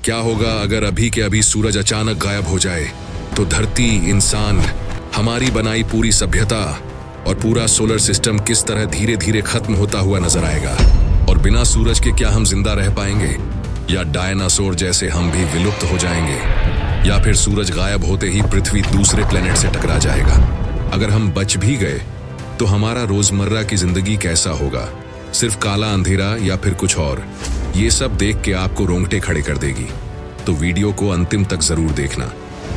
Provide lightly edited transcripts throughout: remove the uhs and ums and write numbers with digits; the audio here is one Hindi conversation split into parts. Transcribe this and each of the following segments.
क्या होगा अगर अभी के अभी सूरज अचानक गायब हो जाए? तो धरती, इंसान, हमारी बनाई पूरी सभ्यता और पूरा सोलर सिस्टम किस तरह धीरे धीरे खत्म होता हुआ नजर आएगा। और बिना सूरज के क्या हम जिंदा रह पाएंगे, या डायनासोर जैसे हम भी विलुप्त हो जाएंगे, या फिर सूरज गायब होते ही पृथ्वी दूसरे प्लेनेट से टकरा जाएगा। अगर हम बच भी गए तो हमारा रोजमर्रा की जिंदगी कैसा होगा? सिर्फ काला अंधेरा या फिर कुछ और? ये सब देख के आपको रोंगटे खड़े कर देगी। तो वीडियो को अंतिम तक जरूर देखना,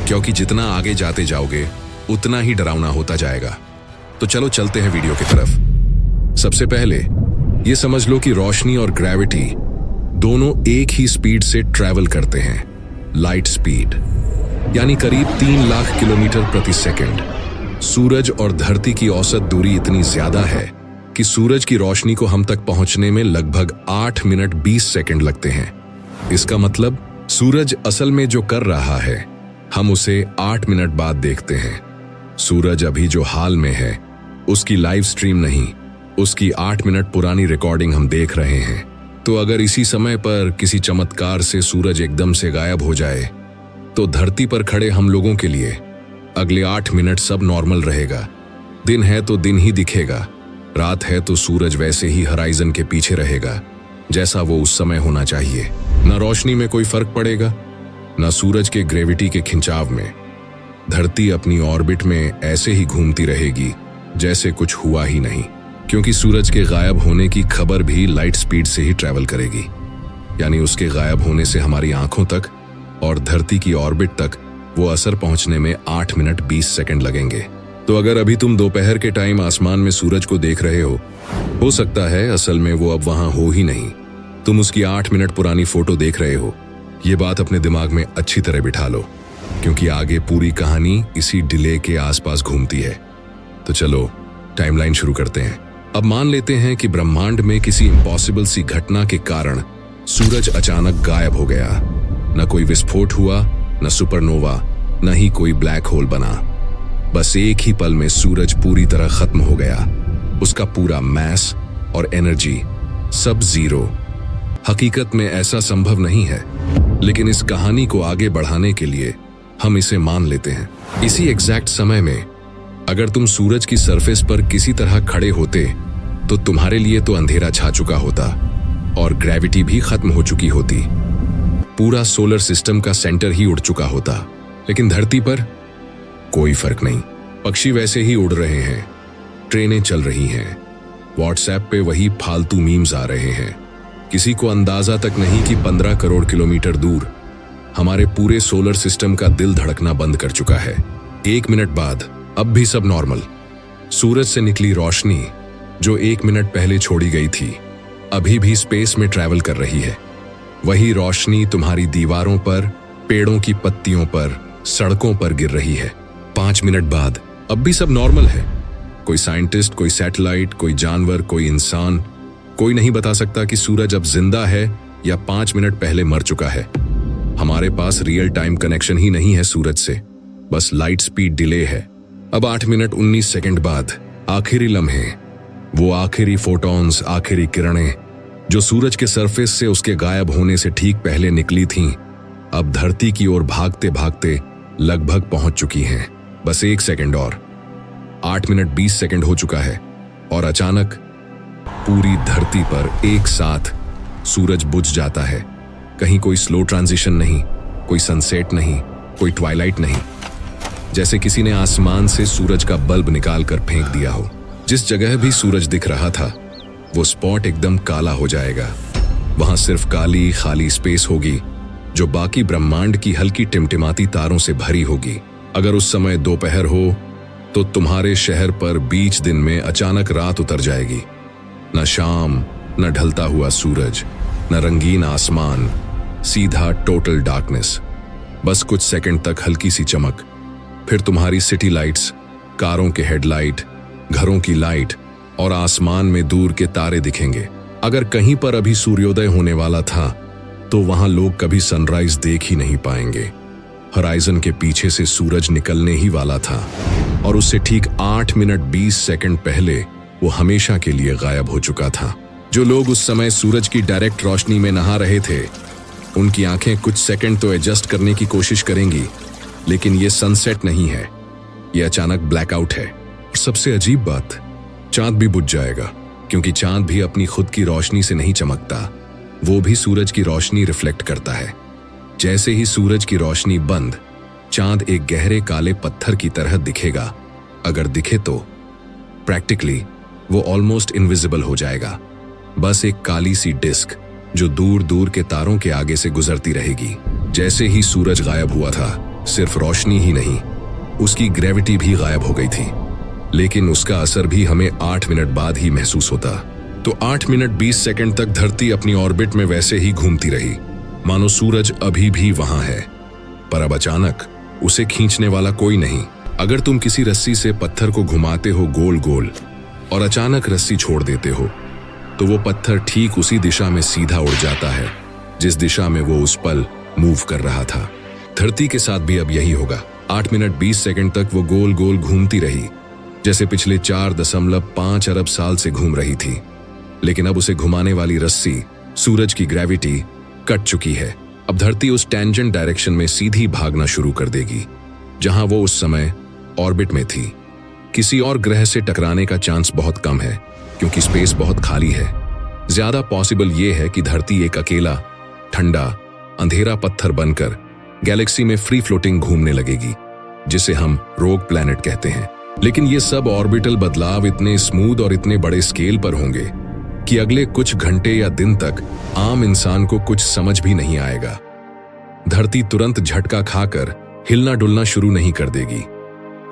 क्योंकि जितना आगे जाते जाओगे उतना ही डरावना होता जाएगा। तो चलो चलते हैं वीडियो की तरफ। सबसे पहले ये समझ लो कि रोशनी और ग्रेविटी दोनों एक ही स्पीड से ट्रैवल करते हैं, लाइट स्पीड, यानी करीब 3 लाख किलोमीटर प्रति सेकंड। सूरज और धरती की औसत दूरी इतनी ज्यादा है कि सूरज की रोशनी को हम तक पहुंचने में लगभग 8 मिनट 20 सेकंड लगते हैं। इसका मतलब सूरज असल में जो कर रहा है हम उसे 8 मिनट बाद देखते हैं। सूरज अभी जो हाल में है उसकी लाइव स्ट्रीम नहीं, उसकी 8 मिनट पुरानी रिकॉर्डिंग हम देख रहे हैं। तो अगर इसी समय पर किसी चमत्कार से सूरज एकदम से गायब हो जाए तो धरती पर खड़े हम लोगों के लिए अगले 8 मिनट सब नॉर्मल रहेगा। दिन है तो दिन ही दिखेगा, रात है तो सूरज वैसे ही हराइजन के पीछे रहेगा जैसा वो उस समय होना चाहिए। न रोशनी में कोई फर्क पड़ेगा, न सूरज के ग्रेविटी के खिंचाव में। धरती अपनी ऑर्बिट में ऐसे ही घूमती रहेगी जैसे कुछ हुआ ही नहीं, क्योंकि सूरज के गायब होने की खबर भी लाइट स्पीड से ही ट्रैवल करेगी। यानी उसके गायब होने से हमारी आंखों तक और धरती की ऑर्बिट तक वो असर पहुंचने में 8 मिनट 20 सेकंड लगेंगे। तो अगर अभी तुम दोपहर के टाइम आसमान में सूरज को देख रहे हो सकता है असल में वो अब वहां हो ही नहीं, तुम उसकी 8 मिनट पुरानी फोटो देख रहे हो। ये बात अपने दिमाग में अच्छी तरह बिठा लो, क्योंकि आगे पूरी कहानी इसी डिले के आसपास घूमती है। तो चलो टाइमलाइन शुरू करते हैं। अब मान लेते हैं कि ब्रह्मांड में किसी इम्पॉसिबल सी घटना के कारण सूरज अचानक गायब हो गया। न कोई विस्फोट हुआ, न सुपरनोवा, न ही कोई ब्लैक होल बना। बस एक ही पल में सूरज पूरी तरह खत्म हो गया, उसका पूरा मैस और एनर्जी सब जीरो। हकीकत में ऐसा संभव नहीं है, लेकिन इस कहानी को आगे बढ़ाने के लिए हम इसे मान लेते हैं। इसी एग्जैक्ट समय में अगर तुम सूरज की सरफेस पर किसी तरह खड़े होते तो तुम्हारे लिए तो अंधेरा छा चुका होता और ग्रेविटी भी खत्म हो चुकी होती। पूरा सोलर सिस्टम का सेंटर ही उड़ चुका होता। लेकिन धरती पर कोई फर्क नहीं, पक्षी वैसे ही उड़ रहे हैं, ट्रेनें चल रही हैं, व्हाट्सएप पे वही फालतू मीम्स आ रहे हैं। किसी को अंदाजा तक नहीं कि 15 करोड़ किलोमीटर दूर हमारे पूरे सोलर सिस्टम का दिल धड़कना बंद कर चुका है। 1 मिनट बाद अब भी सब नॉर्मल। सूरज से निकली रोशनी जो 1 मिनट पहले छोड़ी गई थी अभी भी स्पेस में ट्रैवल कर रही है। वही रोशनी तुम्हारी दीवारों पर, पेड़ों की पत्तियों पर, सड़कों पर गिर रही है। 5 मिनट बाद अब भी सब नॉर्मल है। कोई साइंटिस्ट, कोई सैटेलाइट, कोई जानवर, कोई इंसान, कोई नहीं बता सकता कि सूरज अब जिंदा है या 5 मिनट पहले मर चुका है। हमारे पास रियल टाइम कनेक्शन ही नहीं है सूरज से, बस लाइट स्पीड डिले है। अब 8 मिनट 19 सेकंड बाद आखिरी लम्हे, वो आखिरी फोटॉन्स, आखिरी किरणें जो सूरज के सरफेस से उसके गायब होने से ठीक पहले निकली थीं, अब धरती की ओर भागते भागते लगभग पहुंच चुकी हैं। बस 1 सेकंड और। 8 मिनट 20 सेकंड हो चुका है और अचानक पूरी धरती पर एक साथ सूरज बुझ जाता है। कहीं कोई स्लो ट्रांजिशन नहीं, कोई सनसेट नहीं, कोई ट्वाइलाइट नहीं। जैसे किसी ने आसमान से सूरज का बल्ब निकाल कर फेंक दिया हो। जिस जगह भी सूरज दिख रहा था वो स्पॉट एकदम काला हो जाएगा। वहां सिर्फ काली खाली स्पेस होगी जो बाकी ब्रह्मांड की हल्की टिमटिमाती तारों से भरी होगी। अगर उस समय दोपहर हो तो तुम्हारे शहर पर बीच दिन में अचानक रात उतर जाएगी। न शाम, न ढलता हुआ सूरज, न रंगीन आसमान, सीधा टोटल डार्कनेस। बस कुछ सेकंड तक हल्की सी चमक, फिर तुम्हारी सिटी लाइट्स, कारों के हेडलाइट, घरों की लाइट और आसमान में दूर के तारे दिखेंगे। अगर कहीं पर अभी सूर्योदय होने वाला था तो वहां लोग कभी सनराइज देख ही नहीं पाएंगे। हराइजन के पीछे से सूरज निकलने ही वाला था और उससे ठीक 8 मिनट 20 सेकंड पहले वो हमेशा के लिए गायब हो चुका था। जो लोग उस समय सूरज की डायरेक्ट रोशनी में नहा रहे थे उनकी आंखें कुछ सेकंड तो एडजस्ट करने की कोशिश करेंगी, लेकिन ये सनसेट नहीं है, ये अचानक ब्लैकआउट है। और सबसे अजीब बात, चांद भी बुझ जाएगा, क्योंकि चांद भी अपनी खुद की रोशनी से नहीं चमकता, वो भी सूरज की रोशनी रिफ्लेक्ट करता है। जैसे ही सूरज की रोशनी बंद, चांद एक गहरे काले पत्थर की तरह दिखेगा। अगर दिखे तो प्रैक्टिकली वो ऑलमोस्ट इनविजिबल हो जाएगा, बस एक काली सी डिस्क जो दूर दूर के तारों के आगे से गुजरती रहेगी। जैसे ही सूरज गायब हुआ था, सिर्फ रोशनी ही नहीं, उसकी ग्रेविटी भी गायब हो गई थी। लेकिन उसका असर भी हमें 8 मिनट बाद ही महसूस होता। तो 8 मिनट 20 सेकंड तक धरती अपनी ऑर्बिट में वैसे ही घूमती रही, मानो सूरज अभी भी वहां है। पर अब अचानक उसे खींचने वाला कोई नहीं। अगर तुम किसी रस्सी से पत्थर को घुमाते हो गोल गोल और अचानक रस्सी छोड़ देते हो, तो वो पत्थर ठीक उसी दिशा में सीधा उड़ जाता है जिस दिशा में वो उस पल मूव कर रहा था। धरती के साथ भी अब यही होगा। 8 मिनट 20 सेकंड तक वो गोल गोल घूमती रही, जैसे पिछले 4.5 अरब साल से घूम रही थी। लेकिन अब उसे घुमाने वाली रस्सी, सूरज की ग्रेविटी, कट चुकी है। अब धरती उस टेंजेंट डायरेक्शन में सीधी भागना शुरू कर देगी जहां वो उस समय ऑर्बिट में थी। किसी और ग्रह से टकराने का चांस बहुत कम है, क्योंकि स्पेस बहुत खाली है। ज्यादा पॉसिबल ये है कि धरती एक अकेला, ठंडा, अंधेरा पत्थर बनकर गैलेक्सी में फ्री फ्लोटिंग घूमने लगेगी, जिसे हम रोग प्लैनेट कहते हैं। लेकिन ये सब ऑर्बिटल बदलाव इतने स्मूथ और इतने बड़े स्केल पर होंगे कि अगले कुछ घंटे या दिन तक आम इंसान को कुछ समझ भी नहीं आएगा। धरती तुरंत झटका खाकर हिलना डुलना शुरू नहीं कर देगी।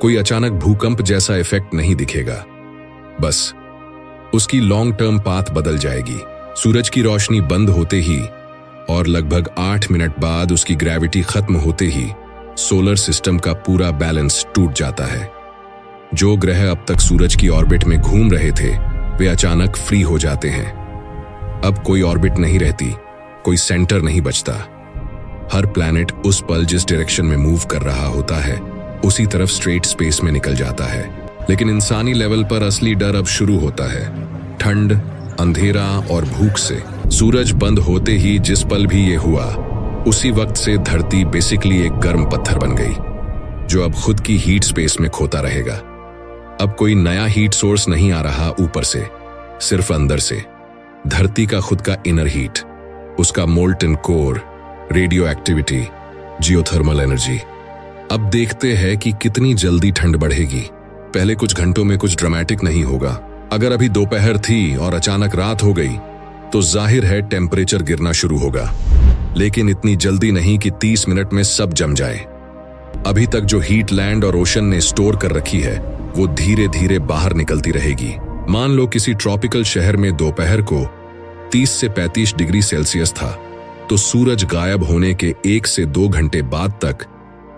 कोई अचानक भूकंप जैसा इफेक्ट नहीं दिखेगा। बस उसकी लॉन्ग टर्म पाथ बदल जाएगी। सूरज की रोशनी बंद होते ही और लगभग 8 मिनट बाद उसकी ग्रेविटी खत्म होते ही सोलर सिस्टम का पूरा बैलेंस टूट जाता है। जो ग्रह अब तक सूरज की ऑर्बिट में घूम रहे थे, वे अचानक फ्री हो जाते हैं। अब कोई ऑर्बिट नहीं रहती, कोई सेंटर नहीं बचता। हर प्लैनेट उस पल जिस डायरेक्शन में मूव कर रहा होता है, उसी तरफ स्ट्रेट स्पेस में निकल जाता है। लेकिन इंसानी लेवल पर असली डर अब शुरू होता है। ठंड, अंधेरा और भूख से। सूरज बंद होते ही जिस पल भी ये हुआ, उसी वक्त से धरती बेसिकली एक गर्म पत्थर बन गई, जो अब खुद की हीट स्पेस में खोता रहेगा। अब कोई नया हीट सोर्स नहीं आ रहा ऊपर से, सिर्फ अंदर से। धरती का खुद का इनर हीट, उसका molten core, radio activity, geothermal energy. अब देखते हैं कि कितनी जल्दी ठंड बढ़ेगी। पहले कुछ घंटों में कुछ ड्रामेटिक नहीं होगा। अगर अभी दोपहर थी और अचानक रात हो गई, तो जाहिर है टेम्परेचर गिरना शुरू होगा। लेकिन इतनी जल्दी नहीं कि 30 मिनट में सब जम जाए। अभी तक जो हीट लैंड और ओशन ने स्टोर कर रखी है, वो धीरे धीरे बाहर निकलती रहेगी। मान लो किसी ट्रॉपिकल शहर में दोपहर को 30 से 35 डिग्री सेल्सियस था, तो सूरज गायब होने के 1 से 2 घंटे बाद तक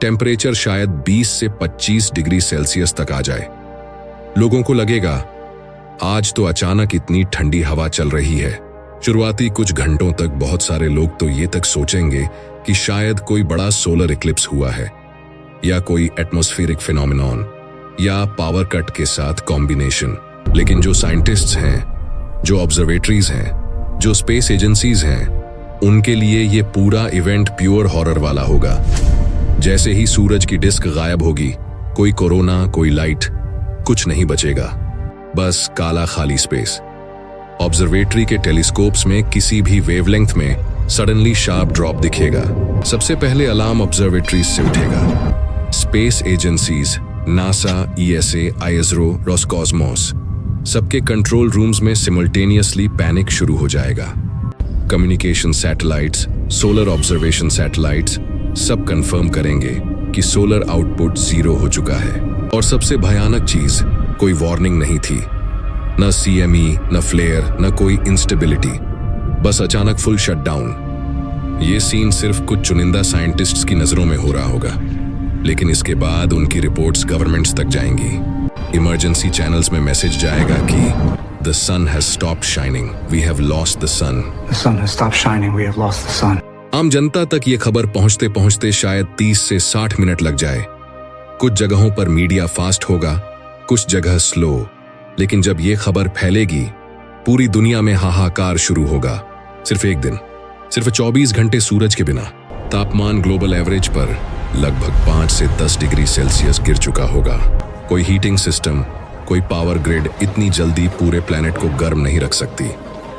टेम्परेचर शायद 20 से 25 डिग्री सेल्सियस तक आ जाए। लोगों को लगेगा, आज तो अचानक इतनी ठंडी हवा चल रही है। शुरुआती कुछ घंटों तक बहुत सारे लोग तो ये तक सोचेंगे कि शायद कोई बड़ा सोलर इक्लिप्स हुआ है, या कोई एटमॉस्फेरिक फिनोमिनॉन, या पावर कट के साथ कॉम्बिनेशन। लेकिन जो साइंटिस्ट्स हैं, जो ऑब्जर्वेटरीज हैं, जो स्पेस एजेंसीज हैं, उनके लिए ये पूरा इवेंट प्योर हॉरर वाला होगा। जैसे ही सूरज की डिस्क गायब होगी, कोई कोरोना, कोई लाइट, कुछ नहीं बचेगा, बस काला खाली स्पेस। ऑब्जर्वेटरी के टेलीस्कोप्स में किसी भी वेवलेंथ में सडनली शार्प ड्रॉप दिखेगा। सबसे पहले अलार्म ऑब्जर्वेटरीज से उठेगा। Space agencies, NASA, ESA, ISRO, Roscosmos, सबके कंट्रोल रूम्स में सिमल्टेनियसली पैनिक शुरू हो जाएगा। Communication satellites, solar observation satellites सब कंफर्म करेंगे कि सोलर आउटपुट 0 हो चुका है। और सबसे भयानक चीज, कोई वार्निंग नहीं थी, न सीएमई, न फ्लेयर, न कोई इंस्टेबिलिटी, बस अचानक फुल शटडाउन। ये सीन सिर्फ कुछ चुनिंदा साइंटिस्ट्स की नजरों में हो रहा होगा, लेकिन इसके बाद उनकी रिपोर्ट्स गवर्नमेंट्स तक जाएंगी। इमरजेंसी चैनल्स में मैसेज जाएगा कि The sun has stopped shining. We have lost the sun. The sun has stopped shining. We have lost the sun. आम जनता तक ये खबर पहुंचते पहुंचते शायद 30 से 60 मिनट लग जाए। कुछ जगहों पर मीडिया फास्ट होगा, कुछ जगह स्लो, लेकिन जब ये खबर फैलेगी, पूरी दुनिया में हाहाकार शुरू होगा। सिर्फ एक दिन, सिर्फ 24 घंटे सूरज के बिना तापमान ग्लोबल एवरेज पर लगभग 5 से 10 डिग्री सेल्सियस गिर चुका होगा। कोई हीटिंग सिस्टम, कोई पावर ग्रिड इतनी जल्दी पूरे प्लेनेट को गर्म नहीं रख सकती।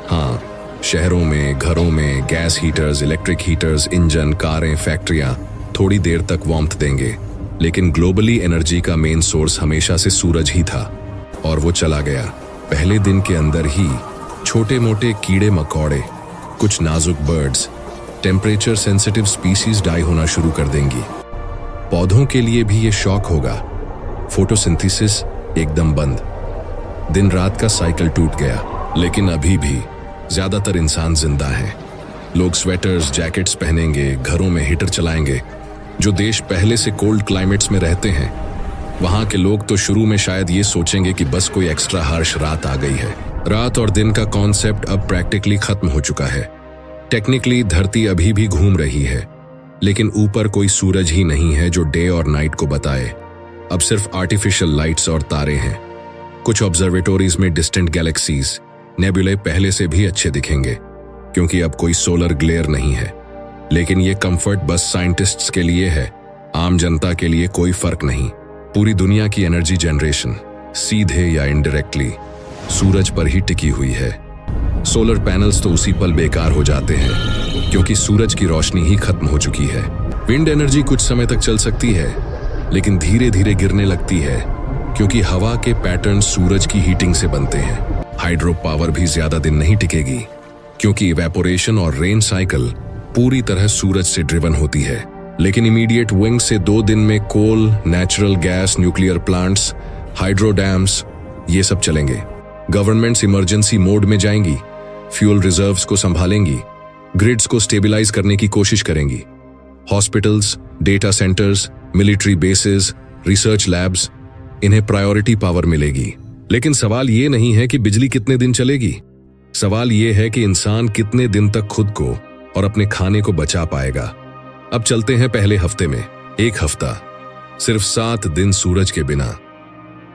हाँ, शहरों में, घरों में gas heaters, electric heaters, engine, कारें, फैक्ट्रियां थोड़ी देर तक वार्मथ देंगे, लेकिन ग्लोबली एनर्जी का मेन सोर्स हमेशा से सूरज ही था और वो चला गया। पहले दिन के अंदर ही छोटे मोटे कीड़े मकोड़े, कुछ नाजुक birds, temperature sensitive species die होना शुरू कर देंगी। पौधों के लिए भी ये शॉक होगा। फोटोसिंथेसिस एकदम बंद, दिन रात का साइकिल टूट गया। लेकिन अभी भी ज्यादातर इंसान जिंदा हैं। लोग स्वेटर्स, जैकेट्स पहनेंगे, घरों में हीटर चलाएंगे। जो देश पहले से कोल्ड क्लाइमेट्स में रहते हैं, वहां के लोग तो शुरू में शायद ये सोचेंगे कि बस कोई एक्स्ट्रा हार्श रात आ गई है। रात और दिन का कॉन्सेप्ट अब प्रैक्टिकली खत्म हो चुका है। टेक्निकली धरती अभी भी घूम रही है, लेकिन ऊपर कोई सूरज ही नहीं है जो डे और नाइट को बताए। अब सिर्फ आर्टिफिशियल लाइट्स और तारे हैं। कुछ ऑब्जर्वेटोरीज में डिस्टेंट गैलेक्सीज, नेबुले पहले से भी अच्छे दिखेंगे क्योंकि अब कोई सोलर ग्लेयर नहीं है। लेकिन ये कंफर्ट बस साइंटिस्ट्स के लिए है, आम जनता के लिए कोई फर्क नहीं। पूरी दुनिया की एनर्जी जनरेशन सीधे या इनडायरेक्टली सूरज पर ही टिकी हुई है। सोलर पैनल्स तो उसी पल बेकार हो जाते हैं क्योंकि सूरज की रोशनी ही खत्म हो चुकी है। विंड एनर्जी कुछ समय तक चल सकती है, लेकिन धीरे धीरे गिरने लगती है क्योंकि हवा के पैटर्न सूरज की हीटिंग से बनते हैं। हाइड्रो पावर भी ज्यादा दिन नहीं टिकेगी क्योंकि इवेपोरेशन और रेन साइकिल पूरी तरह सूरज से ड्रिवन होती है। लेकिन इमीडिएट विंग से 2 दिन में coal, natural gas, nuclear plants, hydro dams ये सब चलेंगे। गवर्नमेंट्स इमरजेंसी मोड में जाएंगी, फ्यूल रिजर्व्स को संभालेंगी, ग्रिड्स को स्टेबलाइज करने की कोशिश करेंगी। Hospitals, data centres, military bases, research labs, इन्हें प्रायोरिटी पावर मिलेगी। लेकिन सवाल ये नहीं है कि बिजली कितने दिन चलेगी, सवाल ये है कि इंसान कितने दिन तक खुद को और अपने खाने को बचा पाएगा। अब चलते हैं पहले हफ्ते में। एक हफ्ता, सिर्फ 7 दिन सूरज के बिना।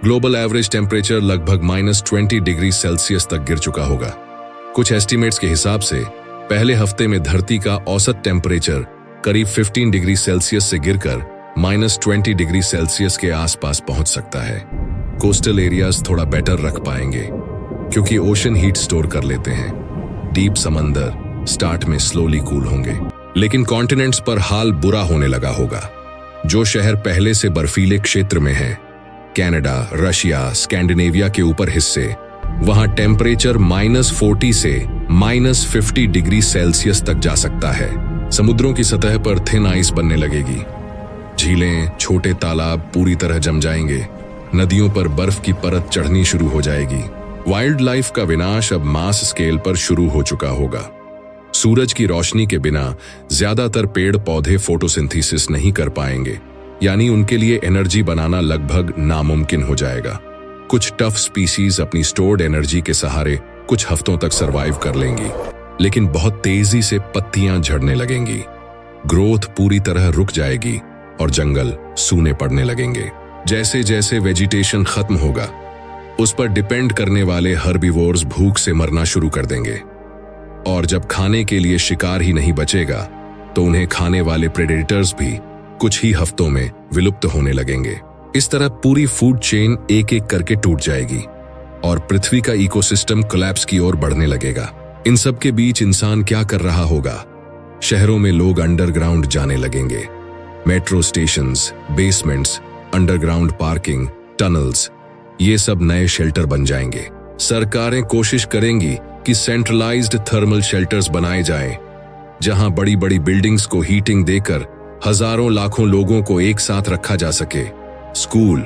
ग्लोबल एवरेज टेम्परेचर लगभग -20 डिग्री सेल्सियस तक गिर चुका होगा। कुछ एस्टिमेट्स के हिसाब से पहले हफ्ते में धरती का औसत टेम्परेचर करीब 15 डिग्री सेल्सियस से गिरकर -20 डिग्री सेल्सियस के आसपास पहुंच सकता है। कोस्टल एरियाज थोड़ा बेटर रख पाएंगे क्योंकि ओशन हीट स्टोर कर लेते हैं। डीप समंदर स्टार्ट में स्लोली कूल होंगे, लेकिन कॉन्टिनेंट्स पर हाल बुरा होने लगा होगा। जो शहर पहले से बर्फीले क्षेत्र में हैं, कनाडा, रशिया, स्कैंडिनेविया के ऊपर हिस्से, वहां टेम्परेचर -40 से -50 डिग्री सेल्सियस तक जा सकता है। समुद्रों की सतह पर थिन आइस बनने लगेगी। झीलें, छोटे तालाब पूरी तरह जम जाएंगे। नदियों पर बर्फ की परत चढ़नी शुरू हो जाएगी। वाइल्ड लाइफ का विनाश अब मास स्केल पर शुरू हो चुका होगा। सूरज की रोशनी के बिना ज्यादातर पेड़ पौधे फोटोसिंथेसिस नहीं कर पाएंगे, यानी उनके लिए एनर्जी बनाना लगभग नामुमकिन हो जाएगा। कुछ टफ स्पीसीज अपनी स्टोर्ड एनर्जी के सहारे कुछ हफ्तों तक सरवाइव कर लेंगी, लेकिन बहुत तेजी से पत्तियां झड़ने लगेंगी, ग्रोथ पूरी तरह रुक जाएगी और जंगल सूने पड़ने लगेंगे। जैसे जैसे वेजिटेशन खत्म होगा, उस पर डिपेंड करने वाले हर्बीवोर्स भूख से मरना शुरू कर देंगे, और जब खाने के लिए शिकार ही नहीं बचेगा तो उन्हें खाने वाले प्रेडेटर्स भी कुछ ही हफ्तों में विलुप्त होने लगेंगे। इस तरह पूरी फूड चेन एक एक करके टूट जाएगी और पृथ्वी का इकोसिस्टम कोलैप्स की ओर बढ़ने लगेगा। इन सब के बीच इंसान क्या कर रहा होगा? शहरों में लोग अंडरग्राउंड जाने लगेंगे। Metro stations, basements, underground parking, tunnels, ये सब नए शेल्टर बन जाएंगे। सरकारें कोशिश करेंगी कि सेंट्रलाइज्ड थर्मल शेल्टर्स बनाए जाएं, जहां बड़ी बड़ी बिल्डिंग्स को हीटिंग देकर हजारों लाखों लोगों को एक साथ रखा जा सके। School,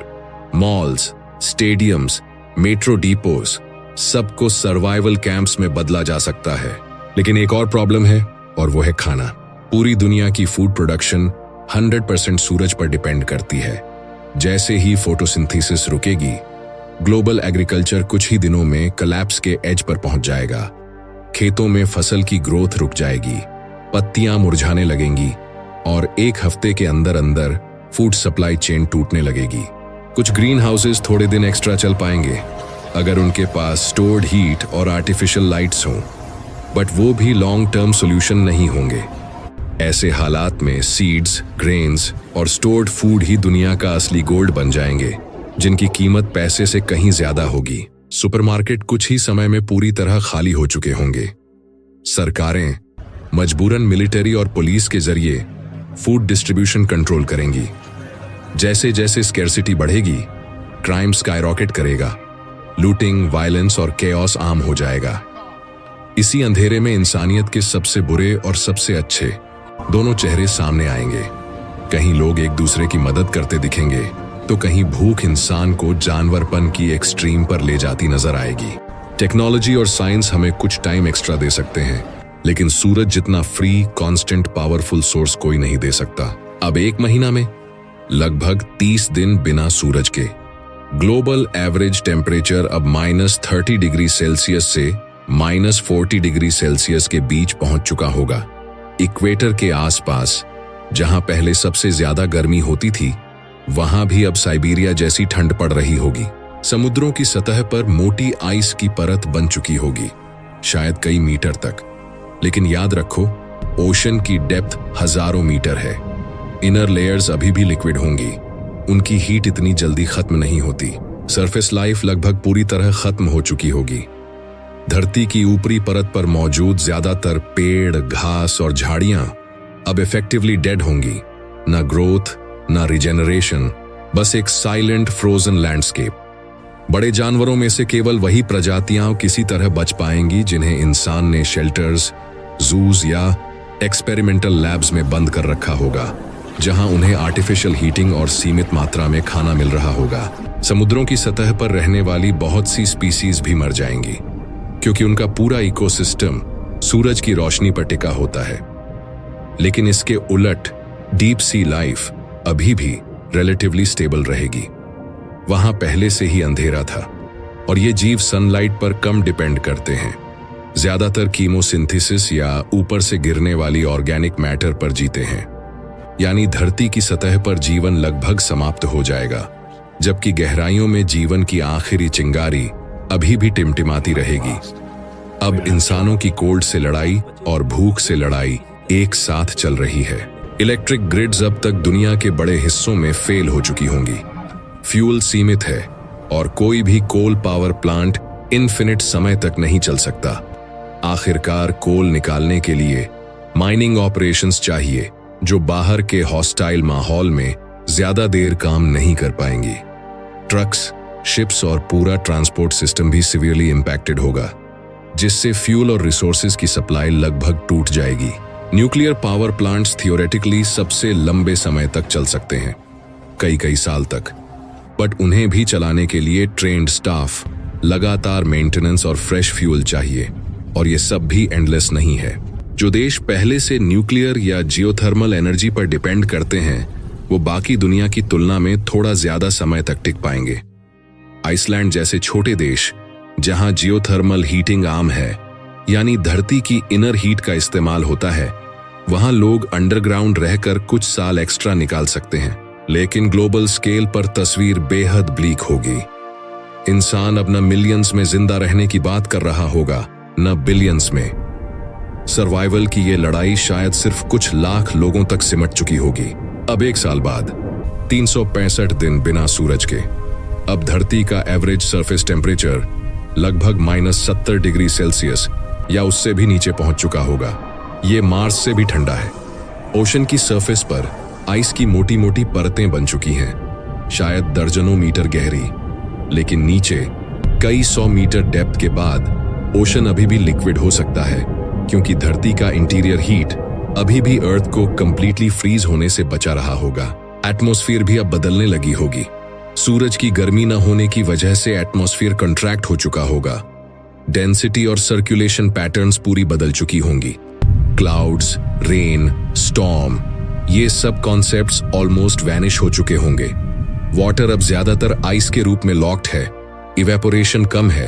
malls, stadiums, metro depots, सबको सर्वाइवल कैंप्स में बदला जा सकता है। लेकिन एक और प्रॉब्लम है, और वो है खाना। पूरी दुनिया की फूड प्रोडक्शन 100% सूरज पर डिपेंड करती है। जैसे ही फोटोसिंथेसिस रुकेगी, ग्लोबल एग्रीकल्चर कुछ ही दिनों में कोलैप्स के एज पर पहुंच जाएगा। खेतों में फसल की ग्रोथ रुक जाएगी, पत्तियां मुरझाने लगेंगी और एक हफ्ते के अंदर अंदर फूड सप्लाई चेन टूटने लगेगी। कुछ ग्रीन हाउसेस थोड़े दिन एक्स्ट्रा चल पाएंगे अगर उनके पास स्टोर्ड हीट और आर्टिफिशियल लाइट्स हों, बट वो भी लॉन्ग टर्म सॉल्यूशन नहीं होंगे। ऐसे हालात में सीड्स, ग्रेन्स और स्टोर्ड फूड ही दुनिया का असली गोल्ड बन जाएंगे, जिनकी कीमत पैसे से कहीं ज्यादा होगी। सुपरमार्केट कुछ ही समय में पूरी तरह खाली हो चुके होंगे। सरकारें मजबूरन मिलिट्री और पुलिस के जरिए फूड डिस्ट्रीब्यूशन कंट्रोल करेंगी। जैसे जैसे स्कैर्सिटी बढ़ेगी, क्राइम स्काईरॉकेट करेगा, लूटिंग, वायलेंस और केओस आम हो जाएगा। इसी अंधेरे में इंसानियत के सबसे बुरे और सबसे अच्छे दोनों चेहरे सामने आएंगे। कहीं लोग एक दूसरे की मदद करते दिखेंगे, तो कहीं भूख इंसान को जानवरपन की एक्सट्रीम पर ले जाती नजर आएगी। टेक्नोलॉजी और साइंस हमें कुछ टाइम एक्स्ट्रा दे सकते हैं, लेकिन सूरज जितना फ्री, कांस्टेंट, पावरफुल सोर्स कोई नहीं दे सकता। अब 1 महीना में लगभग 30 दिन बिना सूरज के ग्लोबल एवरेज टेम्परेचर अब -30 डिग्री सेल्सियस से -40 डिग्री सेल्सियस के बीच पहुंच चुका होगा। इक्वेटर के आसपास जहां पहले सबसे ज्यादा गर्मी होती थी, वहां भी अब साइबेरिया जैसी ठंड पड़ रही होगी। समुद्रों की सतह पर मोटी आइस की परत बन चुकी होगी, शायद कई मीटर तक। लेकिन याद रखो, ओशन की डेप्थ हजारों मीटर है। इनर लेयर्स अभी भी लिक्विड होंगी, उनकी हीट इतनी जल्दी खत्म नहीं होती। सरफेस लाइफ लगभग पूरी तरह खत्म हो चुकी होगी। धरती की ऊपरी परत पर मौजूद ज्यादातर पेड़, घास और झाड़ियां अब इफेक्टिवली डेड होंगी। ना ग्रोथ, ना रिजेनरेशन, बस एक साइलेंट फ्रोजन लैंडस्केप। बड़े जानवरों में से केवल वही प्रजातियां किसी तरह बच पाएंगी जिन्हें इंसान ने शेल्टर्स, जूज या एक्सपेरिमेंटल लैब्स में बंद कर रखा होगा, जहां उन्हें आर्टिफिशियल हीटिंग और सीमित मात्रा में खाना मिल रहा होगा। समुद्रों की सतह पर रहने वाली बहुत सी स्पीसीज भी मर जाएंगी, क्योंकि उनका पूरा इकोसिस्टम सूरज की रोशनी पर टिका होता है। लेकिन इसके उलट डीप सी लाइफ अभी भी रिलेटिवली स्टेबल रहेगी। वहां पहले से ही अंधेरा था और ये जीव सनलाइट पर कम डिपेंड करते हैं। ज्यादातर कीमोसिंथेसिस या ऊपर से गिरने वाली ऑर्गेनिक मैटर पर जीते हैं। यानी धरती की सतह पर जीवन लगभग समाप्त हो जाएगा, जबकि गहराइयों में जीवन की आखिरी चिंगारी अभी भी टिमटिमाती रहेगी। अब इंसानों की कोल्ड से लड़ाई और भूख से लड़ाई एक साथ चल रही है। इलेक्ट्रिक ग्रिड्स अब तक दुनिया के बड़े हिस्सों में फेल हो चुकी होंगी। फ्यूल सीमित है और कोई भी कोल पावर प्लांट इनफिनिट समय तक नहीं चल सकता। आखिरकार कोल निकालने के लिए माइनिंग ऑपरेशंस चाहिए, जो बाहर के हॉस्टाइल माहौल में ज्यादा देर काम नहीं कर पाएंगी। ट्रक्स, शिप्स और पूरा ट्रांसपोर्ट सिस्टम भी सीवियरली इंपैक्टेड होगा, जिससे फ्यूल और रिसोर्सेज की सप्लाई लगभग टूट जाएगी। न्यूक्लियर पावर प्लांट्स थियोरेटिकली सबसे लंबे समय तक चल सकते हैं, कई साल तक, बट उन्हें भी चलाने के लिए ट्रेन्ड स्टाफ, लगातार मेंटेनेंस और फ्रेश फ्यूल चाहिए, और ये सब भी एंडलेस नहीं है। जो देश पहले से न्यूक्लियर या जियोथर्मल एनर्जी पर डिपेंड करते हैं, वो बाकी दुनिया की तुलना में थोड़ा ज्यादा समय तक टिक पाएंगे। आइसलैंड जैसे छोटे देश, जहां जियोथर्मल हीटिंग आम है, यानी धरती की इनर हीट का इस्तेमाल होता है, वहां लोग अंडरग्राउंड रहकर कुछ साल एक्स्ट्रा निकाल सकते हैं। लेकिन ग्लोबल स्केल पर तस्वीर बेहद ब्लीक होगी। इंसान अब न मिलियंस में जिंदा रहने की बात कर रहा होगा, न बिलियंस में। सर्वाइवल की ये लड़ाई शायद सिर्फ कुछ लाख लोगों तक सिमट चुकी होगी। अब 1 साल बाद 365 दिन बिना सूरज के, अब धरती का एवरेज सरफेस टेम्परेचर लगभग -70 डिग्री सेल्सियस या उससे भी नीचे पहुंच चुका होगा। ये मार्स से भी ठंडा है। ओशन की सरफेस पर आइस की मोटी मोटी परतें बन चुकी हैं, शायद दर्जनों मीटर गहरी। लेकिन नीचे कई 100 मीटर डेप्थ के बाद ओशन अभी भी लिक्विड हो सकता है, क्योंकि धरती का इंटीरियर हीट अभी भी अर्थ को कंप्लीटली फ्रीज होने से बचा रहा होगा। एटमॉस्फेयर भी अब बदलने लगी होगी। सूरज की गर्मी न होने की वजह से एटमॉस्फेयर कंट्रैक्ट हो चुका होगा। डेंसिटी और सर्कुलेशन पैटर्न्स पूरी बदल चुकी होंगी। क्लाउड्स, रेन, स्टॉर्म, ये सब कॉन्सेप्ट्स ऑलमोस्ट वैनिश हो चुके होंगे। वाटर अब ज्यादातर आइस के रूप में लॉक्ड है, इवेपोरेशन कम है,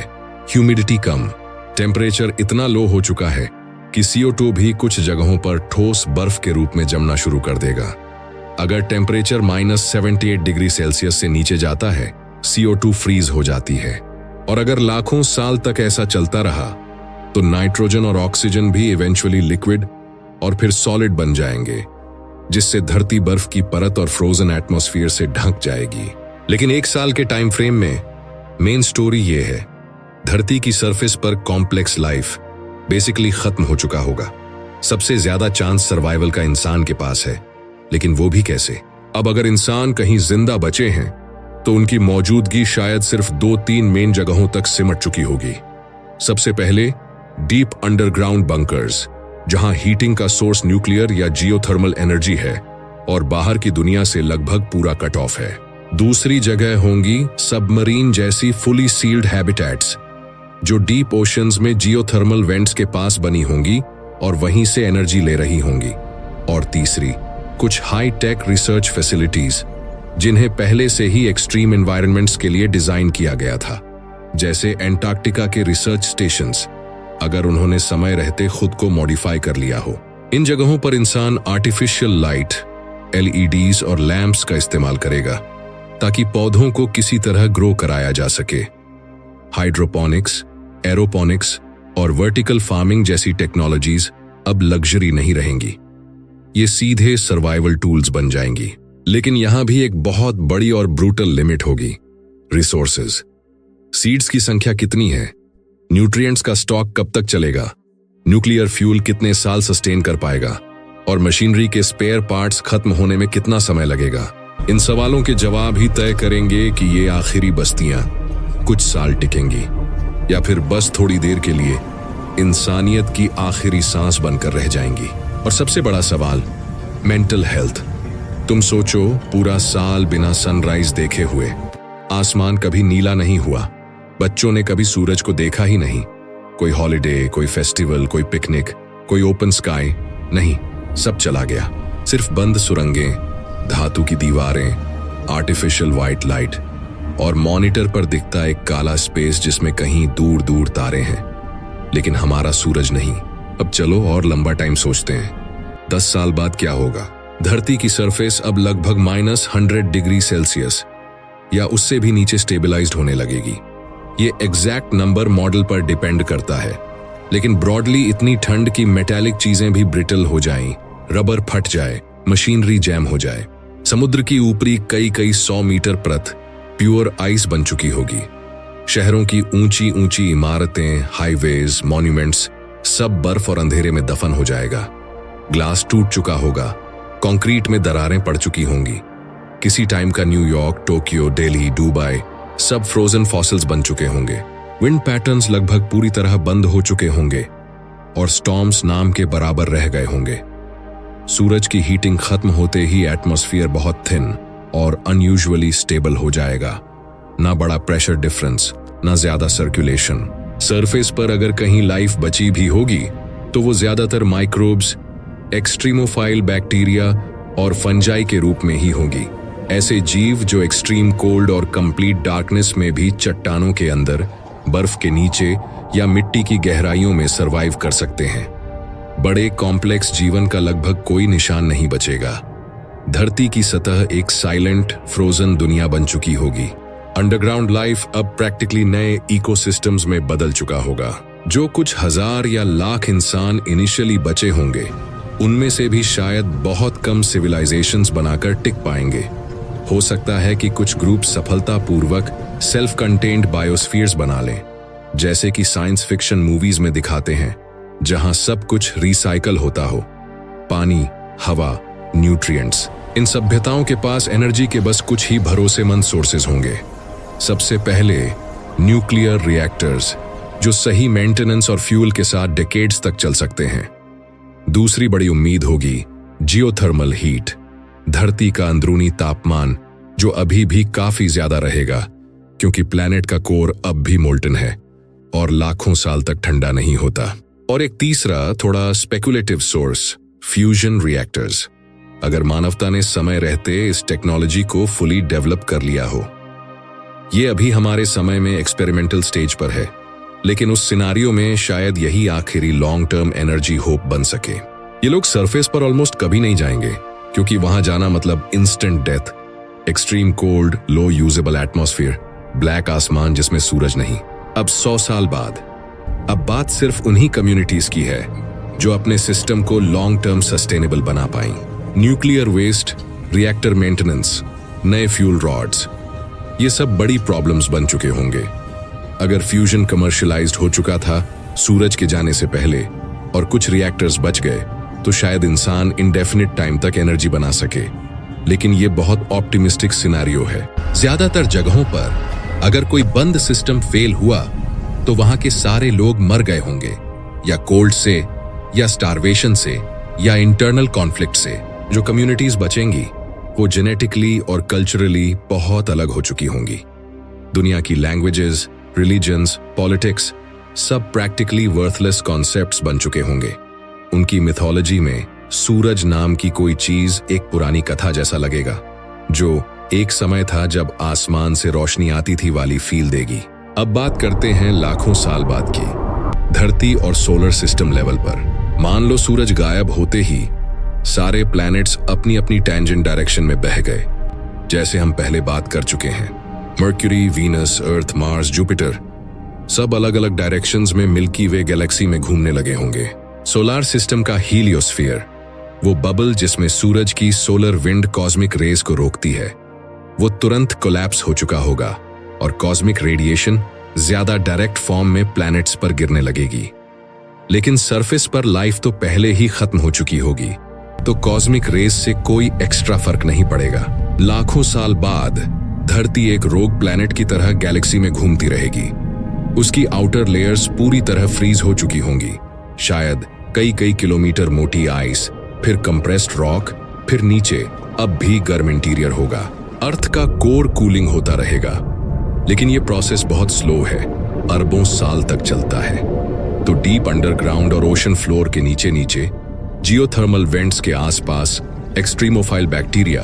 ह्यूमिडिटी कम, टेम्परेचर इतना लो हो चुका है कि CO2 भी कुछ जगहों पर ठोस बर्फ के रूप में जमना शुरू कर देगा। अगर टेम्परेचर -78 डिग्री सेल्सियस से नीचे जाता है, CO2 फ्रीज हो जाती है। और अगर लाखों साल तक ऐसा चलता रहा, तो नाइट्रोजन और ऑक्सीजन भी इवेंचुअली लिक्विड और फिर सॉलिड बन जाएंगे, जिससे धरती बर्फ की परत और फ्रोजन एटमॉस्फेयर से ढक जाएगी। लेकिन 1 साल के टाइम फ्रेम में मेन स्टोरी ये है, धरती की सरफेस पर कॉम्प्लेक्स लाइफ बेसिकली खत्म हो चुका होगा। सबसे ज्यादा चांस सर्वाइवल का इंसान के पास है, लेकिन वो भी कैसे? अब अगर इंसान कहीं जिंदा बचे हैं तो उनकी मौजूदगी शायद सिर्फ 2-3 मेन जगहों तक सिमट चुकी होगी। सबसे पहले डीप अंडरग्राउंड बंकर्स, जहां हीटिंग का सोर्स न्यूक्लियर या जियोथर्मल एनर्जी है और बाहर की दुनिया से लगभग पूरा कट ऑफ है। दूसरी जगह होंगी सबमरीन जैसी फुली सील्ड हैबिटेट्स, जो डीप ओशंस में जियोथर्मल वेंट्स के पास बनी होंगी और वहीं से एनर्जी ले रही होंगी। और तीसरी, कुछ हाई टेक रिसर्च फैसिलिटीज, जिन्हें पहले से ही एक्सट्रीम एनवायरनमेंट्स के लिए डिजाइन किया गया था, जैसे एंटार्क्टिका के रिसर्च स्टेशंस, अगर उन्होंने समय रहते खुद को मॉडिफाई कर लिया हो। इन जगहों पर इंसान आर्टिफिशियल लाइट, LEDs और लैंप्स का इस्तेमाल करेगा ताकि पौधों को किसी तरह ग्रो कराया जा सके। हाइड्रोपोनिक्स, एरोपोनिक्स और वर्टिकल फार्मिंग जैसी टेक्नोलॉजीज अब लग्जरी नहीं रहेंगी, ये सीधे सर्वाइवल टूल्स बन जाएंगी। लेकिन यहां भी एक बहुत बड़ी और ब्रूटल लिमिट होगी, रिसोर्सेज। सीड्स की संख्या कितनी है? न्यूट्रिएंट्स का स्टॉक कब तक चलेगा? न्यूक्लियर फ्यूल कितने साल सस्टेन कर पाएगा? और मशीनरी के स्पेयर पार्ट्स खत्म होने में कितना समय लगेगा? इन सवालों के जवाब ही तय करेंगे कि ये आखिरी बस्तियां कुछ साल टिकेंगी या फिर बस थोड़ी देर के लिए इंसानियत की आखिरी सांस बनकर रह जाएंगी। और सबसे बड़ा सवाल, मेंटल हेल्थ। तुम सोचो, पूरा साल बिना सनराइज देखे हुए, आसमान कभी नीला नहीं हुआ, बच्चों ने कभी सूरज को देखा ही नहीं, कोई हॉलिडे, कोई फेस्टिवल, कोई पिकनिक, कोई ओपन स्काई नहीं, सब चला गया। सिर्फ बंद सुरंगें, धातु की दीवारें, आर्टिफिशियल व्हाइट लाइट और मॉनिटर पर दिखता एक काला स्पेस जिसमें कहीं दूर दूर तारे हैं, लेकिन हमारा सूरज नहीं। अब चलो और लंबा टाइम सोचते हैं। 10 साल बाद क्या होगा? धरती की सरफेस अब लगभग -100 डिग्री सेल्सियस या उससे भी नीचे स्टेबलाइज्ड होने लगेगी। ये एग्जैक्ट नंबर मॉडल पर डिपेंड करता है, लेकिन ब्रॉडली इतनी ठंड की मेटालिक चीजें भी ब्रिटल हो जाएं, रबर फट जाए, मशीनरी जैम हो जाए। समुद्र की ऊपरी कई 100 मीटर परत प्योर आइस बन चुकी होगी। शहरों की ऊंची ऊंची इमारतें, हाईवेज, मॉन्यूमेंट्स सब बर्फ और अंधेरे में दफन हो जाएगा। ग्लास टूट चुका होगा, कंक्रीट में दरारें पड़ चुकी होंगी। किसी टाइम का न्यूयॉर्क, टोक्यो, दिल्ली, दुबई सब फ्रोजन फॉसिल्स बन चुके होंगे। विंड पैटर्न्स लगभग पूरी तरह बंद हो चुके होंगे और स्टॉर्म्स नाम के बराबर रह गए होंगे। सूरज की हीटिंग खत्म होते ही एटमॉस्फेयर बहुत थिन और अनयूजुअली स्टेबल हो जाएगा। ना बड़ा प्रेशर डिफरेंस, ना ज्यादा सर्कुलेशन। सरफेस पर अगर कहीं लाइफ बची भी होगी तो वो ज्यादातर माइक्रोब्स, एक्सट्रीमोफाइल बैक्टीरिया और फंजाई के रूप में ही होगी। ऐसे जीव जो एक्सट्रीम कोल्ड और कंप्लीट डार्कनेस में भी चट्टानों के अंदर, बर्फ के नीचे या मिट्टी की गहराइयों में सरवाइव कर सकते हैं। बड़े कॉम्प्लेक्स जीवन का लगभग कोई निशान नहीं बचेगा। धरती की सतह एक साइलेंट, फ्रोजन दुनिया बन चुकी होगी। अंडरग्राउंड लाइफ अब प्रैक्टिकली नए इकोसिस्टम्स में बदल चुका होगा। जो कुछ हजार या लाख इंसान इनिशियली बचे होंगे, उनमें से भी शायद बहुत कम सिविलाइजेशंस बनाकर टिक पाएंगे। हो सकता है कि कुछ ग्रुप सफलतापूर्वक सेल्फ कंटेन्ड बायोस्फीयर्स बना लें, जैसे कि साइंस फिक्शन मूवीज में दिखाते हैं, जहां सब कुछ रिसाइकल होता हो। पानी, हवा, न्यूट्रिएंट्स। इन सभ्यताओं के पास एनर्जी के बस कुछ ही भरोसेमंद सोर्सेज होंगे। सबसे पहले न्यूक्लियर रिएक्टर्स, जो सही मेंटेनेंस और फ्यूल के साथ डेकेड्स तक चल सकते हैं। दूसरी बड़ी उम्मीद होगी जियोथर्मल हीट, धरती का अंदरूनी तापमान जो अभी भी काफी ज्यादा रहेगा, क्योंकि प्लैनेट का कोर अब भी मोल्टन है और लाखों साल तक ठंडा नहीं होता। और एक तीसरा, थोड़ा स्पेकुलेटिव सोर्स, फ्यूजन रिएक्टर्स। अगर मानवता ने समय रहते इस टेक्नोलॉजी को फुली डेवलप कर लिया हो। ये अभी हमारे समय में एक्सपेरिमेंटल स्टेज पर है, लेकिन उस सिनारियो में शायद यही आखिरी लॉन्ग टर्म एनर्जी होप बन सके। ये लोग सरफेस पर ऑलमोस्ट कभी नहीं जाएंगे, क्योंकि वहां जाना मतलब इंस्टेंट डेथ, एक्सट्रीम कोल्ड, लो यूजेबल एटमॉस्फेयर, ब्लैक आसमान जिसमें सूरज नहीं। अब 100 साल बाद अब बात सिर्फ उन्हीं कम्युनिटीज की है जो अपने सिस्टम को लॉन्ग टर्म सस्टेनेबल बना पाई। न्यूक्लियर वेस्ट, रिएक्टर मेंटेनेंस, नए फ्यूल रॉड्स, ये सब बड़ी प्रॉब्लम्स बन चुके होंगे। अगर फ्यूजन कमर्शियलाइज्ड हो चुका था सूरज के जाने से पहले और कुछ रिएक्टर्स बच गए तो शायद इंसान इंडेफिनिट टाइम तक एनर्जी बना सके, लेकिन ये बहुत ऑप्टिमिस्टिक सिनेरियो है। ज्यादातर जगहों पर अगर कोई बंद सिस्टम फेल हुआ तो वहां के सारे लोग मर गए होंगे, या कोल्ड से, या स्टारवेशन से, या इंटरनल कॉन्फ्लिक्ट से। जो कम्युनिटीज बचेंगी वो जेनेटिकली और कल्चरली बहुत अलग हो चुकी होंगी। दुनिया की लैंग्वेजेस, रिलीजन्स, पॉलिटिक्स सब प्रैक्टिकली वर्थलेस कॉन्सेप्ट्स बन चुके होंगे। उनकी मिथोलॉजी में सूरज नाम की कोई चीज एक पुरानी कथा जैसा लगेगा, जो एक समय था जब आसमान से रोशनी आती थी वाली फील देगी। अब बात करते हैं लाखों साल बाद की। धरती और सोलर सिस्टम लेवल पर मान लो सूरज गायब होते ही सारे प्लैनेट्स अपनी अपनी टेंजेंट डायरेक्शन में बह गए, जैसे हम पहले बात कर चुके हैं। मर्क्यूरी, वीनस, अर्थ, मार्स, जुपिटर सब अलग अलग डायरेक्शंस में मिल्की वे गैलेक्सी में घूमने लगे होंगे। सोलार सिस्टम का हीलियोस्फीयर, वो बबल जिसमें सूरज की सोलर विंड कॉस्मिक रेज को रोकती है, वो तुरंत कोलैप्स हो चुका होगा और कॉस्मिक रेडिएशन ज्यादा डायरेक्ट फॉर्म में प्लैनेट्स पर गिरने लगेगी। लेकिन सरफेस पर लाइफ तो पहले ही खत्म हो चुकी होगी, तो कॉस्मिक रेज से कोई एक्स्ट्रा फर्क नहीं पड़ेगा। लाखों साल बाद धरती एक रोग प्लैनेट की तरह गैलेक्सी में घूमती रहेगी। उसकी आउटर लेयर्स पूरी तरह फ्रीज हो चुकी होंगी, शायद कई कई किलोमीटर मोटी आइस, फिर कंप्रेस्ड रॉक, फिर नीचे अब भी गर्म इंटीरियर होगा। अर्थ का कोर कूलिंग होता रहेगा, लेकिन यह प्रोसेस बहुत स्लो है, अरबों साल तक चलता है। तो डीप अंडरग्राउंड और ओशन फ्लोर के नीचे नीचे जियोथर्मल वेंट्स के आसपास एक्सट्रीमोफाइल बैक्टीरिया,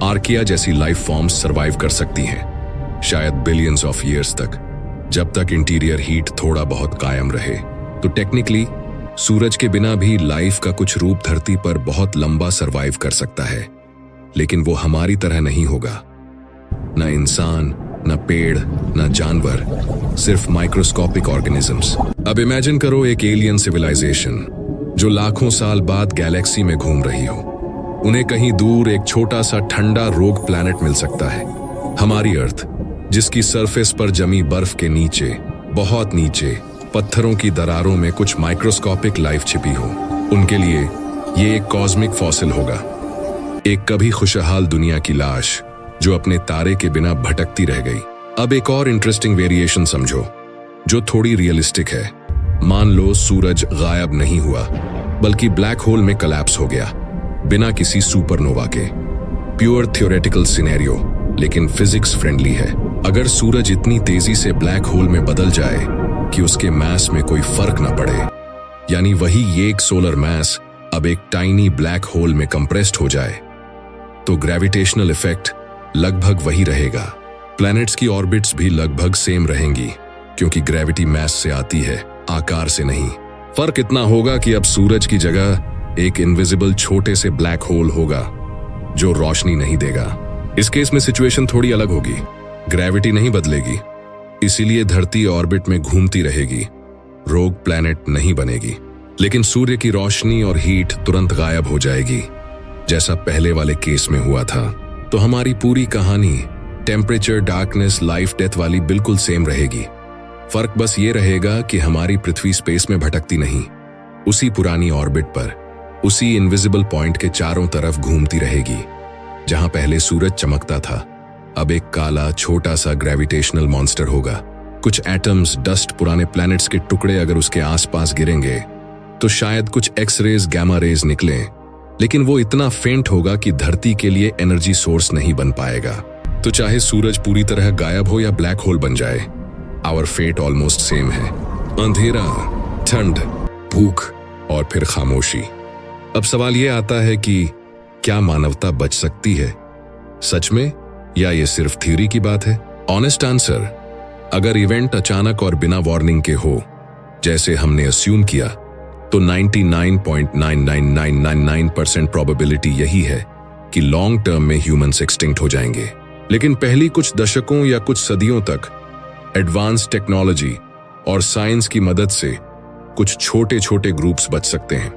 आर्किया जैसी लाइफ फॉर्म्स सरवाइव कर सकती हैं, शायद बिलियंस ऑफ ईयर्स तक, जब तक इंटीरियर हीट थोड़ा बहुत कायम रहे। तो टेक्निकली सूरज के बिना भी लाइफ का कुछ रूप धरती पर बहुत लंबा सरवाइव कर सकता है, लेकिन वो हमारी तरह नहीं होगा। न इंसान, न पेड़, न जानवर, सिर्फ माइक्रोस्कोपिक ऑर्गेनिजम्स। अब इमेजिन करो एक एलियन सिविलाइजेशन जो लाखों साल बाद गैलेक्सी में घूम रही हो। उन्हें कहीं दूर एक छोटा सा ठंडा रोग प्लैनेट मिल सकता है, हमारी अर्थ, जिसकी सरफेस पर जमी बर्फ के नीचे, बहुत नीचे, पत्थरों की दरारों में कुछ माइक्रोस्कोपिक लाइफ छिपी हो। उनके लिए ये एक कॉस्मिक फॉसिल होगा, एक कभी खुशहाल दुनिया की लाश जो अपने तारे के बिना भटकती रह गई। अब एक और इंटरेस्टिंग वेरिएशन समझो, जो थोड़ी रियलिस्टिक है। मान लो सूरज गायब नहीं हुआ, बल्कि ब्लैक होल में कोलैप्स हो गया, बिना किसी सुपरनोवा के। प्योर थ्योरेटिकल सिनेरियो, लेकिन फिजिक्स फ्रेंडली है। अगर सूरज इतनी तेजी से ब्लैक होल में बदल जाए कि उसके मास में कोई फर्क न पड़े, यानी वही एक सोलर मास अब एक टाइनी ब्लैक होल में कंप्रेस्ड हो जाए, तो ग्रेविटेशनल इफेक्ट लगभग वही रहेगा। प्लैनेट्स की ऑर्बिट्स भी लगभग सेम रहेंगी, क्योंकि ग्रेविटी मास से आती है, आकार से नहीं। फर्क इतना होगा कि अब सूरज की जगह एक इनविजिबल छोटे से ब्लैक होल होगा जो रोशनी नहीं देगा। इस केस में सिचुएशन थोड़ी अलग होगी, ग्रेविटी नहीं बदलेगी, इसीलिए धरती ऑर्बिट में घूमती रहेगी, रोग प्लैनेट नहीं बनेगी। लेकिन सूर्य की रोशनी और हीट तुरंत गायब हो जाएगी, जैसा पहले वाले केस में हुआ था। तो हमारी पूरी कहानी टेम्परेचर, डार्कनेस, लाइफ, डेथ वाली बिल्कुल सेम रहेगी। फर्क बस ये रहेगा कि हमारी पृथ्वी स्पेस में भटकती नहीं, उसी पुरानी ऑर्बिट पर, उसी इनविजिबल पॉइंट के चारों तरफ घूमती रहेगी। जहां पहले सूरज चमकता था, अब एक काला छोटा सा ग्रेविटेशनल मॉन्स्टर होगा। कुछ एटम्स, डस्ट, पुराने प्लैनेट्स के टुकड़े अगर उसके आसपास गिरेंगे तो शायद कुछ एक्स रेज, गामा रेज निकलें, लेकिन वो इतना फेंट होगा कि धरती के लिए एनर्जी सोर्स नहीं बन पाएगा। तो चाहे सूरज पूरी तरह गायब हो या ब्लैक होल बन जाए, आवर फेट ऑलमोस्ट सेम है। अंधेरा, ठंड, भूख और फिर खामोशी। अब सवाल ये आता है कि क्या मानवता बच सकती है सच में, या ये सिर्फ थ्योरी की बात है? ऑनेस्ट आंसर, अगर इवेंट अचानक और बिना वार्निंग के हो, जैसे हमने अस्यूम किया, तो 99.99999% प्रोबेबिलिटी यही है कि लॉन्ग टर्म में ह्यूमंस एक्सटिंक्ट हो जाएंगे। लेकिन पहली कुछ दशकों या कुछ सदियों तक एडवांस टेक्नोलॉजी और साइंस की मदद से कुछ छोटे छोटे ग्रुप्स बच सकते हैं।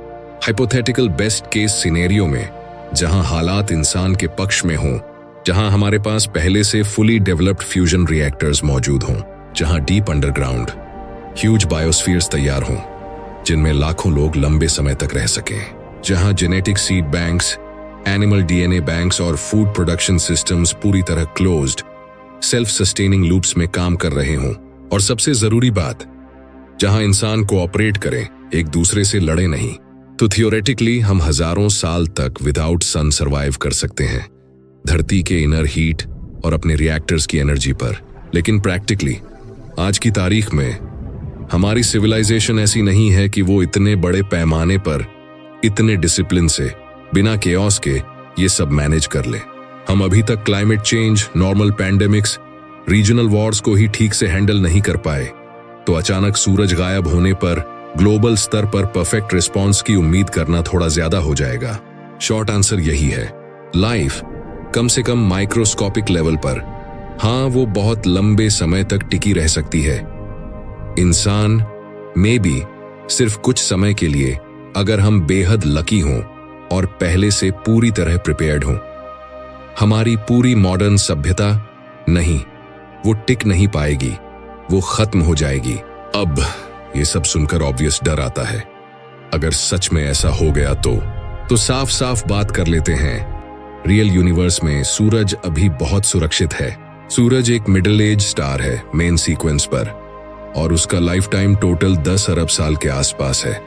हाइपोथेटिकल बेस्ट केस सिनेरियो में, जहां हालात इंसान के पक्ष में हों, जहां हमारे पास पहले से फुली डेवलप्ड फ्यूजन रिएक्टर्स मौजूद हों, जहां डीप अंडरग्राउंड ह्यूज बायोस्फीयर्स तैयार हों जिनमें लाखों लोग लंबे समय तक रह सकें, जहां genetic seed banks, animal DNA banks और फूड प्रोडक्शन सिस्टम्स पूरी तरह क्लोज्ड, सेल्फ सस्टेनिंग लूप्स में काम कर रहे हों, और सबसे जरूरी बात, जहां इंसान कोऑपरेट करें, एक दूसरे से लड़े नहीं, तो थियोरेटिकली हम हजारों साल तक विदाउट सन सर्वाइव कर सकते हैं, धरती के इनर हीट और अपने रिएक्टर्स की एनर्जी पर। लेकिन प्रैक्टिकली आज की तारीख में हमारी सिविलाइजेशन ऐसी नहीं है कि वो इतने बड़े पैमाने पर इतने डिसिप्लिन से बिना केओस के ये सब मैनेज कर ले। हम अभी तक climate change, normal pandemics, regional Wars को ही ठीक से हैंडल नहीं कर पाए, तो अचानक सूरज गायब होने पर ग्लोबल स्तर पर परफेक्ट रिस्पॉन्स की उम्मीद करना थोड़ा ज्यादा हो जाएगा। शॉर्ट आंसर यही है, लाइफ कम से कम माइक्रोस्कोपिक लेवल पर, हाँ, वो बहुत लंबे समय तक टिकी रह सकती है। इंसान में भी सिर्फ कुछ समय के लिए, अगर हम बेहद लकी हों और पहले से पूरी तरह प्रिपेयर्ड हों। हमारी पूरी मॉडर्न सभ्यता नहीं, वो टिक नहीं पाएगी, वो खत्म हो जाएगी। अब ये सब सुनकर ऑब्वियस डर आता है। अगर सच में ऐसा हो गया तो साफ साफ बात कर लेते हैं। रियल यूनिवर्स में सूरज अभी बहुत सुरक्षित है। सूरज एक मिडिल एज स्टार है मेन सीक्वेंस पर, और उसका लाइफ टाइम टोटल 10 अरब साल के आसपास है।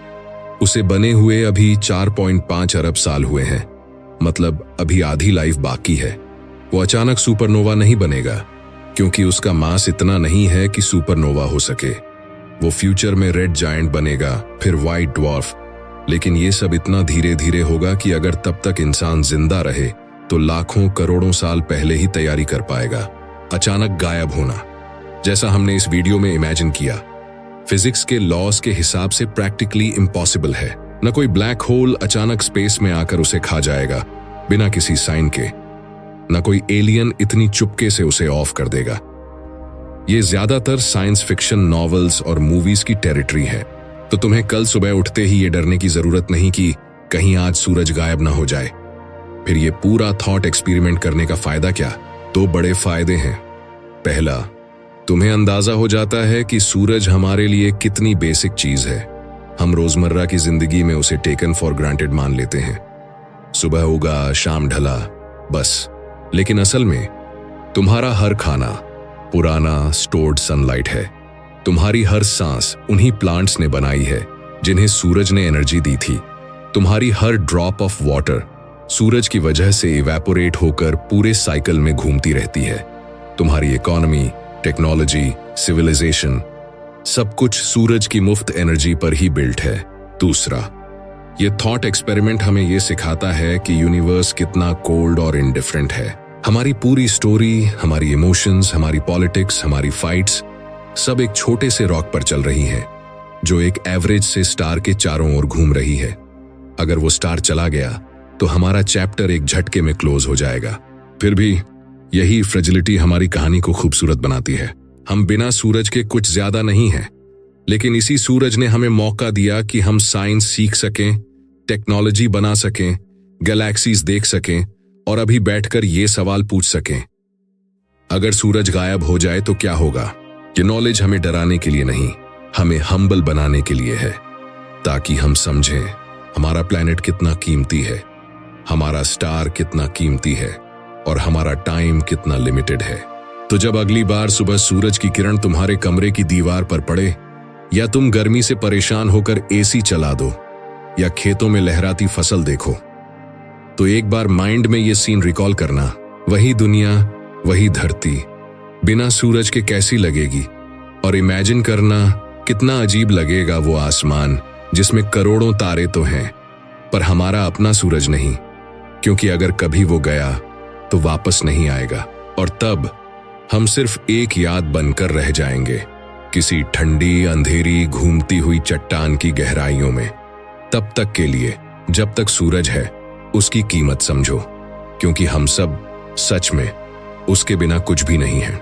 उसे बने हुए अभी 4.5 अरब साल हुए हैं, मतलब अभी आधी लाइफ बाकी है। वो अचानक सुपरनोवा नहीं बनेगा, क्योंकि उसका मास इतना नहीं है कि सुपरनोवा हो सके। वो फ्यूचर में रेड जायंट बनेगा, फिर व्हाइट ड्वार्फ, लेकिन ये सब इतना धीरे धीरे होगा कि अगर तब तक इंसान जिंदा रहे तो लाखों करोड़ों साल पहले ही तैयारी कर पाएगा। अचानक गायब होना, जैसा हमने इस वीडियो में इमेजिन किया, फिजिक्स के लॉज के हिसाब से प्रैक्टिकली इम्पॉसिबल है। न कोई ब्लैक होल अचानक स्पेस में आकर उसे खा जाएगा बिना किसी साइन के, न कोई एलियन इतनी चुपके से उसे ऑफ कर देगा। ये ज्यादातर साइंस फिक्शन नॉवेल्स और मूवीज की टेरिटरी है, तो तुम्हें कल सुबह उठते ही ये डरने की जरूरत नहीं कि कहीं आज सूरज गायब ना हो जाए। फिर ये पूरा थॉट एक्सपेरिमेंट करने का फायदा क्या? 2 बड़े फायदे हैं। पहला, तुम्हें अंदाजा हो जाता है कि सूरज हमारे लिए कितनी बेसिक चीज है। हम रोजमर्रा की जिंदगी में उसे टेकन फॉर ग्रांटेड मान लेते हैं। सुबह उगा, शाम ढला, बस। लेकिन असल में तुम्हारा हर खाना पुराना स्टोर्ड सनलाइट है। तुम्हारी हर सांस उन्हीं प्लांट्स ने बनाई है जिन्हें सूरज ने एनर्जी दी थी। तुम्हारी हर ड्रॉप ऑफ वाटर सूरज की वजह से इवेपोरेट होकर पूरे साइकिल में घूमती रहती है। तुम्हारी इकोनॉमी, टेक्नोलॉजी, सिविलाइजेशन, सब कुछ सूरज की मुफ्त एनर्जी पर ही बिल्ट है। दूसरा, ये थॉट एक्सपेरिमेंट हमें ये सिखाता है कि यूनिवर्स कितना कोल्ड और इंडिफरेंट है। हमारी पूरी स्टोरी, हमारी इमोशंस, हमारी पॉलिटिक्स, हमारी फाइट्स, सब एक छोटे से रॉक पर चल रही हैं, जो एक एवरेज से स्टार के चारों ओर घूम रही है। अगर वो स्टार चला गया तो हमारा चैप्टर एक झटके में क्लोज हो जाएगा। फिर भी यही फ्रेजिलिटी हमारी कहानी को खूबसूरत बनाती है। हम बिना सूरज के कुछ ज्यादा नहीं हैं, लेकिन इसी सूरज ने हमें मौका दिया कि हम साइंस सीख सकें, टेक्नोलॉजी बना सकें, गैलेक्सीज देख सकें और अभी बैठकर ये सवाल पूछ सकें, अगर सूरज गायब हो जाए तो क्या होगा? ये नॉलेज हमें डराने के लिए नहीं, हमें हम्बल बनाने के लिए है, ताकि हम समझें हमारा प्लैनेट कितना कीमती है, हमारा स्टार कितना कीमती है और हमारा टाइम कितना लिमिटेड है। तो जब अगली बार सुबह सूरज की किरण तुम्हारे कमरे की दीवार पर पड़े, या तुम गर्मी से परेशान होकर एसी चला दो, या खेतों में लहराती फसल देखो, तो एक बार माइंड में ये सीन रिकॉल करना, वही दुनिया, वही धरती बिना सूरज के कैसी लगेगी, और इमेजिन करना कितना अजीब लगेगा वो आसमान जिसमें करोड़ों तारे तो हैं, पर हमारा अपना सूरज नहीं, क्योंकि अगर कभी वो गया तो वापस नहीं आएगा, और तब हम सिर्फ एक याद बनकर रह जाएंगे, किसी ठंडी अंधेरी घूमती हुई चट्टान की गहराइयों में। तब तक के लिए, जब तक सूरज है, उसकी कीमत समझो, क्योंकि हम सब सच में उसके बिना कुछ भी नहीं हैं।